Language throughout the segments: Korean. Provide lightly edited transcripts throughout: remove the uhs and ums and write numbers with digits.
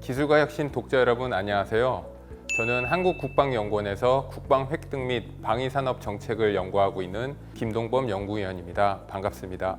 기술과 혁신 독자 여러분 안녕하세요. 저는 한국국방연구원에서 국방 획득 및 방위산업 정책을 연구하고 있는 김동범 연구위원입니다. 반갑습니다.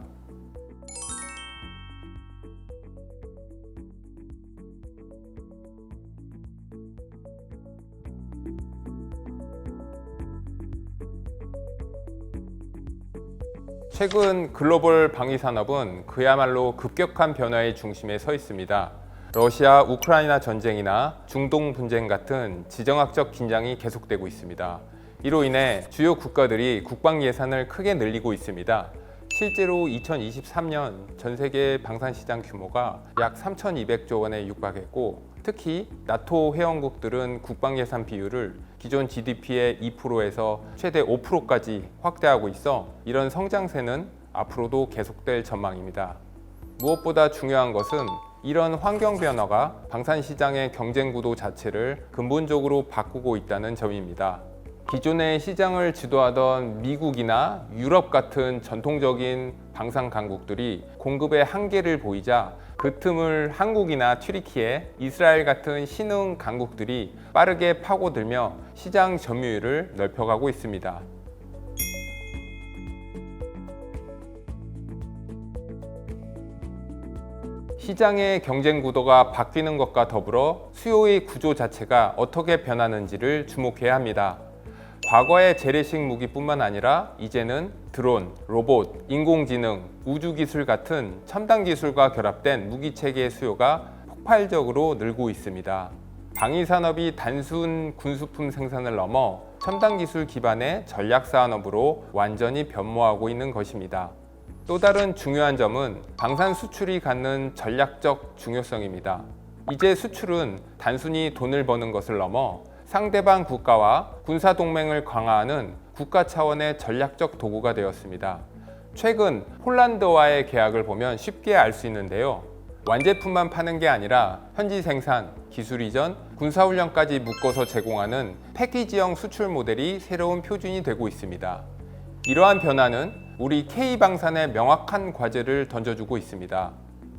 최근 글로벌 방위산업은 그야말로 급격한 변화의 중심에 서 있습니다. 러시아 우크라이나 전쟁이나 중동 분쟁 같은 지정학적 긴장이 계속되고 있습니다. 이로 인해 주요 국가들이 국방 예산을 크게 늘리고 있습니다. 실제로 2023년 전 세계 방산 시장 규모가 약 3,200조 원에 육박했고, 특히 나토 회원국들은 국방 예산 비율을 기존 GDP의 2%에서 최대 5%까지 확대하고 있어 이런 성장세는 앞으로도 계속될 전망입니다. 무엇보다 중요한 것은 이런 환경 변화가 방산 시장의 경쟁 구도 자체를 근본적으로 바꾸고 있다는 점입니다. 기존의 시장을 주도하던 미국이나 유럽 같은 전통적인 방산 강국들이 공급의 한계를 보이자 그 틈을 한국이나 튀르키예, 이스라엘 같은 신흥 강국들이 빠르게 파고들며 시장 점유율을 넓혀가고 있습니다. 시장의 경쟁 구도가 바뀌는 것과 더불어 수요의 구조 자체가 어떻게 변하는지를 주목해야 합니다. 과거의 재래식 무기뿐만 아니라 이제는 드론, 로봇, 인공지능, 우주기술 같은 첨단 기술과 결합된 무기체계의 수요가 폭발적으로 늘고 있습니다. 방위산업이 단순 군수품 생산을 넘어 첨단 기술 기반의 전략산업으로 완전히 변모하고 있는 것입니다. 또 다른 중요한 점은 방산 수출이 갖는 전략적 중요성입니다. 이제 수출은 단순히 돈을 버는 것을 넘어 상대방 국가와 군사동맹을 강화하는 국가 차원의 전략적 도구가 되었습니다. 최근 폴란드와의 계약을 보면 쉽게 알 수 있는데요. 완제품만 파는 게 아니라 현지 생산, 기술 이전, 군사훈련까지 묶어서 제공하는 패키지형 수출 모델이 새로운 표준이 되고 있습니다. 이러한 변화는 우리 K방산에 명확한 과제를 던져주고 있습니다.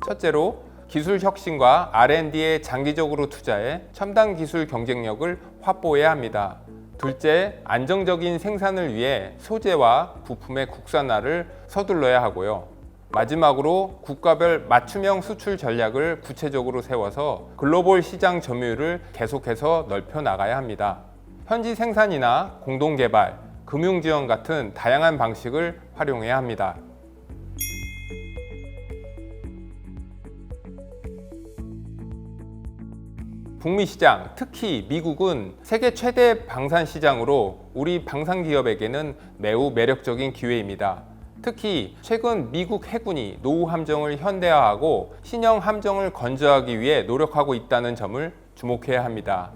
첫째로 기술 혁신과 R&D에 장기적으로 투자해 첨단 기술 경쟁력을 확보해야 합니다. 둘째, 안정적인 생산을 위해 소재와 부품의 국산화를 서둘러야 하고요. 마지막으로 국가별 맞춤형 수출 전략을 구체적으로 세워서 글로벌 시장 점유율을 계속해서 넓혀 나가야 합니다. 현지 생산이나 공동개발, 금융지원 같은 다양한 방식을 활용해야 합니다. 북미 시장, 특히 미국은 세계 최대 방산 시장으로 우리 방산 기업에게는 매우 매력적인 기회입니다. 특히 최근 미국 해군이 노후 함정을 현대화하고 신형 함정을 건조하기 위해 노력하고 있다는 점을 주목해야 합니다.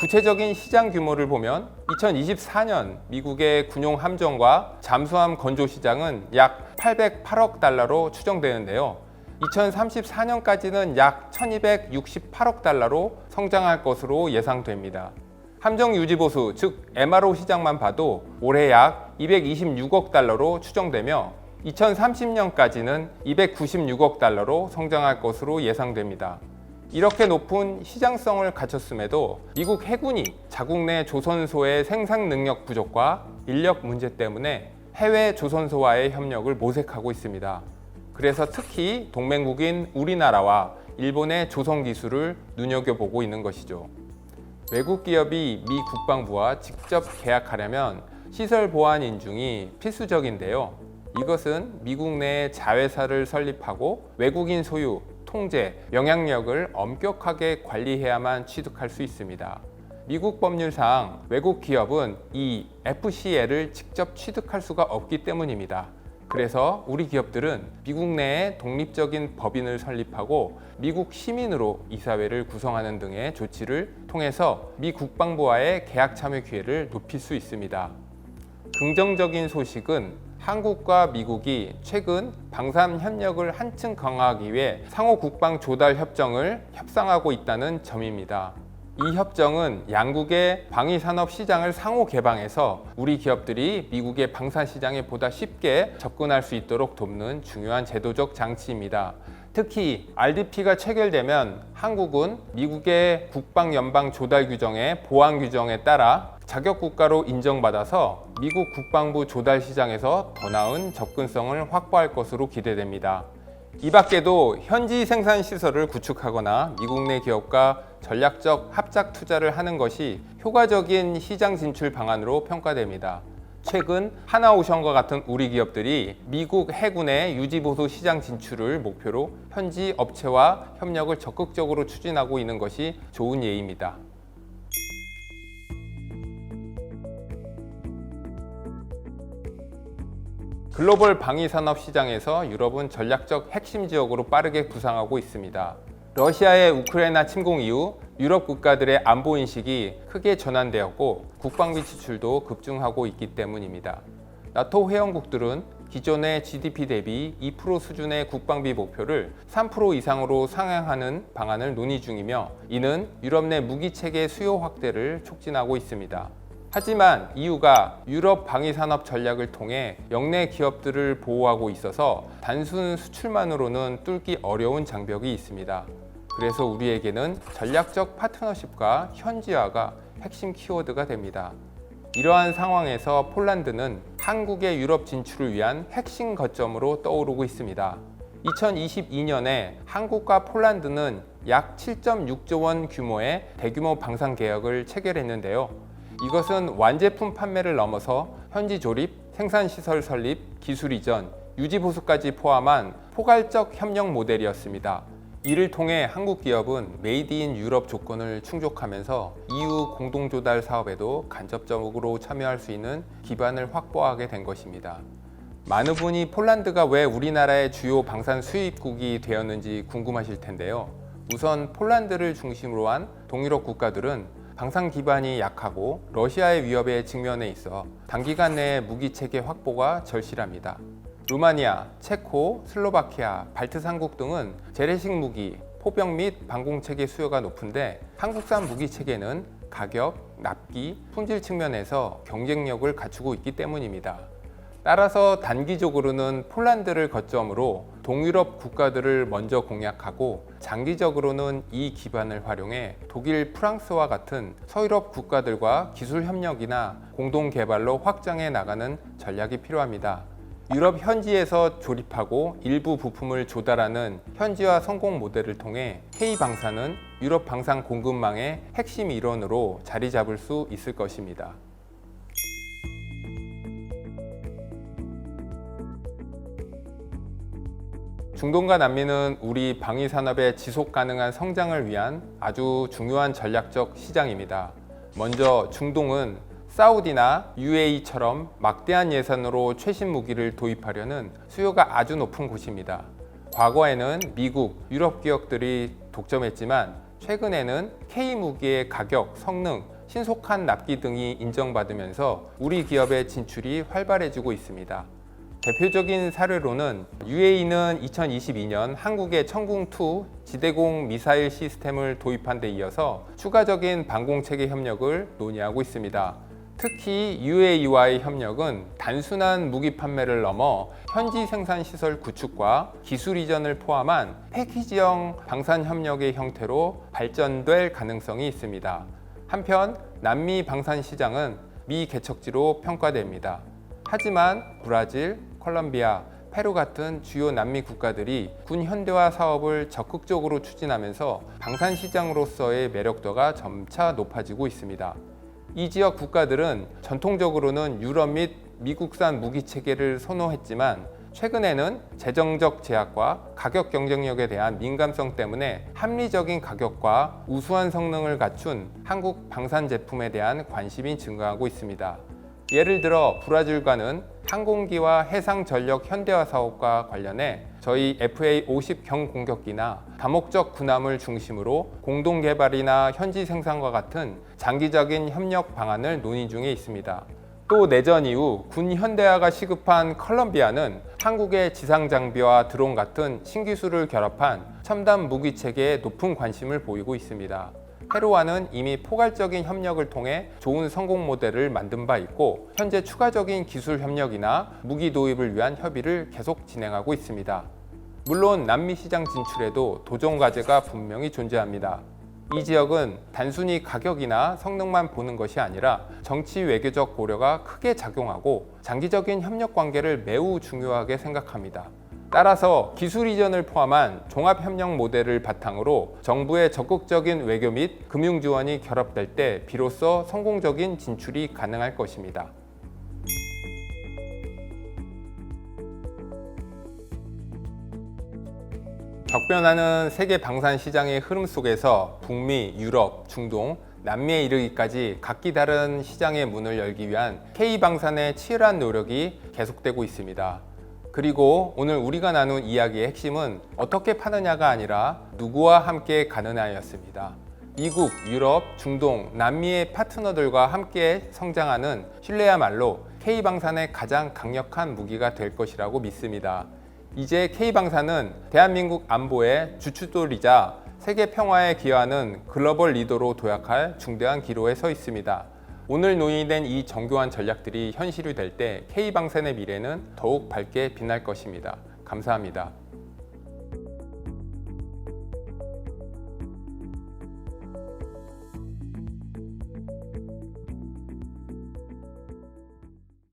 구체적인 시장 규모를 보면 2024년 미국의 군용 함정과 잠수함 건조 시장은 약 808억 달러로 추정되는데요. 2034년까지는 약 1268억 달러로 성장할 것으로 예상됩니다. 함정 유지보수, 즉 MRO 시장만 봐도 올해 약 226억 달러로 추정되며 2030년까지는 296억 달러로 성장할 것으로 예상됩니다. 이렇게 높은 시장성을 갖췄음에도 미국 해군이 자국 내 조선소의 생산 능력 부족과 인력 문제 때문에 해외 조선소와의 협력을 모색하고 있습니다. 그래서 특히 동맹국인 우리나라와 일본의 조선 기술을 눈여겨보고 있는 것이죠. 외국 기업이 미 국방부와 직접 계약하려면 시설 보안 인증이 필수적인데요. 이것은 미국 내에 자회사를 설립하고 외국인 소유, 통제, 영향력을 엄격하게 관리해야만 취득할 수 있습니다. 미국 법률상 외국 기업은 이 FCL을 직접 취득할 수가 없기 때문입니다. 그래서 우리 기업들은 미국 내에 독립적인 법인을 설립하고 미국 시민으로 이사회를 구성하는 등의 조치를 통해서 미 국방부와의 계약 참여 기회를 높일 수 있습니다. 긍정적인 소식은 한국과 미국이 최근 방산 협력을 한층 강화하기 위해 상호 국방 조달 협정을 협상하고 있다는 점입니다. 이 협정은 양국의 방위산업 시장을 상호 개방해서 우리 기업들이 미국의 방산 시장에 보다 쉽게 접근할 수 있도록 돕는 중요한 제도적 장치입니다. 특히 RDP가 체결되면 한국은 미국의 국방연방 조달 규정의 보안 규정에 따라 자격 국가로 인정받아서 미국 국방부 조달 시장에서 더 나은 접근성을 확보할 것으로 기대됩니다. 이 밖에도 현지 생산 시설을 구축하거나 미국 내 기업과 전략적 합작 투자를 하는 것이 효과적인 시장 진출 방안으로 평가됩니다. 최근 하나오션과 같은 우리 기업들이 미국 해군의 유지보수 시장 진출을 목표로 현지 업체와 협력을 적극적으로 추진하고 있는 것이 좋은 예입니다. 글로벌 방위산업 시장에서 유럽은 전략적 핵심 지역으로 빠르게 부상하고 있습니다. 러시아의 우크라이나 침공 이후 유럽 국가들의 안보 인식이 크게 전환되었고 국방비 지출도 급증하고 있기 때문입니다. 나토 회원국들은 기존의 GDP 대비 2% 수준의 국방비 목표를 3% 이상으로 상향하는 방안을 논의 중이며 이는 유럽 내 무기체계 수요 확대를 촉진하고 있습니다. 하지만 EU가 유럽 방위산업 전략을 통해 역내 기업들을 보호하고 있어서 단순 수출만으로는 뚫기 어려운 장벽이 있습니다. 그래서 우리에게는 전략적 파트너십과 현지화가 핵심 키워드가 됩니다. 이러한 상황에서 폴란드는 한국의 유럽 진출을 위한 핵심 거점으로 떠오르고 있습니다. 2022년에 한국과 폴란드는 약 7.6조 원 규모의 대규모 방산 계약을 체결했는데요. 이것은 완제품 판매를 넘어서 현지 조립, 생산시설 설립, 기술 이전, 유지 보수까지 포함한 포괄적 협력 모델이었습니다. 이를 통해 한국 기업은 메이드 인 유럽 조건을 충족하면서 EU 공동조달 사업에도 간접적으로 참여할 수 있는 기반을 확보하게 된 것입니다. 많은 분이 폴란드가 왜 우리나라의 주요 방산 수입국이 되었는지 궁금하실 텐데요. 우선 폴란드를 중심으로 한 동유럽 국가들은 방산 기반이 약하고 러시아의 위협에 직면해 있어 단기간 내에 무기 체계 확보가 절실합니다. 루마니아, 체코, 슬로바키아, 발트 3국 등은 재래식 무기, 포병 및 방공 체계 수요가 높은데 한국산 무기 체계는 가격, 납기, 품질 측면에서 경쟁력을 갖추고 있기 때문입니다. 따라서 단기적으로는 폴란드를 거점으로 동유럽 국가들을 먼저 공략하고 장기적으로는 이 기반을 활용해 독일, 프랑스와 같은 서유럽 국가들과 기술 협력이나 공동 개발로 확장해 나가는 전략이 필요합니다. 유럽 현지에서 조립하고 일부 부품을 조달하는 현지화 성공 모델을 통해 K방산은 유럽 방산 공급망의 핵심 일원으로 자리 잡을 수 있을 것입니다. 중동과 남미는 우리 방위산업의 지속 가능한 성장을 위한 아주 중요한 전략적 시장입니다. 먼저 중동은 사우디나 UAE처럼 막대한 예산으로 최신 무기를 도입하려는 수요가 아주 높은 곳입니다. 과거에는 미국, 유럽 기업들이 독점했지만 최근에는 K무기의 가격, 성능, 신속한 납기 등이 인정받으면서 우리 기업의 진출이 활발해지고 있습니다. 대표적인 사례로는 UAE는 2022년 한국의 청궁2 지대공 미사일 시스템을 도입한 데 이어서 추가적인 방공체계 협력을 논의하고 있습니다. 특히 UAE와의 협력은 단순한 무기 판매를 넘어 현지 생산 시설 구축과 기술 이전을 포함한 패키지형 방산 협력의 형태로 발전될 가능성이 있습니다. 한편 남미 방산 시장은 미개척지로 평가됩니다. 하지만 브라질, 콜롬비아, 페루 같은 주요 남미 국가들이 군 현대화 사업을 적극적으로 추진하면서 방산 시장으로서의 매력도가 점차 높아지고 있습니다. 이 지역 국가들은 전통적으로는 유럽 및 미국산 무기 체계를 선호했지만 최근에는 재정적 제약과 가격 경쟁력에 대한 민감성 때문에 합리적인 가격과 우수한 성능을 갖춘 한국 방산 제품에 대한 관심이 증가하고 있습니다. 예를 들어 브라질과는 항공기와 해상전력 현대화 사업과 관련해 저희 FA-50 경공격기나 다목적 군함을 중심으로 공동개발이나 현지 생산과 같은 장기적인 협력 방안을 논의 중에 있습니다. 또 내전 이후 군 현대화가 시급한 콜롬비아는 한국의 지상 장비와 드론 같은 신기술을 결합한 첨단 무기 체계에 높은 관심을 보이고 있습니다. 페루와는 이미 포괄적인 협력을 통해 좋은 성공 모델을 만든 바 있고 현재 추가적인 기술 협력이나 무기 도입을 위한 협의를 계속 진행하고 있습니다. 물론 남미 시장 진출에도 도전 과제가 분명히 존재합니다. 이 지역은 단순히 가격이나 성능만 보는 것이 아니라 정치 외교적 고려가 크게 작용하고 장기적인 협력 관계를 매우 중요하게 생각합니다. 따라서 기술 이전을 포함한 종합협력 모델을 바탕으로 정부의 적극적인 외교 및 금융 지원이 결합될 때 비로소 성공적인 진출이 가능할 것입니다. 격변하는 세계 방산 시장의 흐름 속에서 북미, 유럽, 중동, 남미에 이르기까지 각기 다른 시장의 문을 열기 위한 K방산의 치열한 노력이 계속되고 있습니다. 그리고 오늘 우리가 나눈 이야기의 핵심은 어떻게 파느냐가 아니라 누구와 함께 가느냐였습니다. 미국, 유럽, 중동, 남미의 파트너들과 함께 성장하는 신뢰야말로 K방산의 가장 강력한 무기가 될 것이라고 믿습니다. 이제 K방산은 대한민국 안보의 주춧돌이자 세계 평화에 기여하는 글로벌 리더로 도약할 중대한 기로에 서 있습니다. 오늘 논의된 이 정교한 전략들이 현실이 될 때 K방산의 미래는 더욱 밝게 빛날 것입니다. 감사합니다.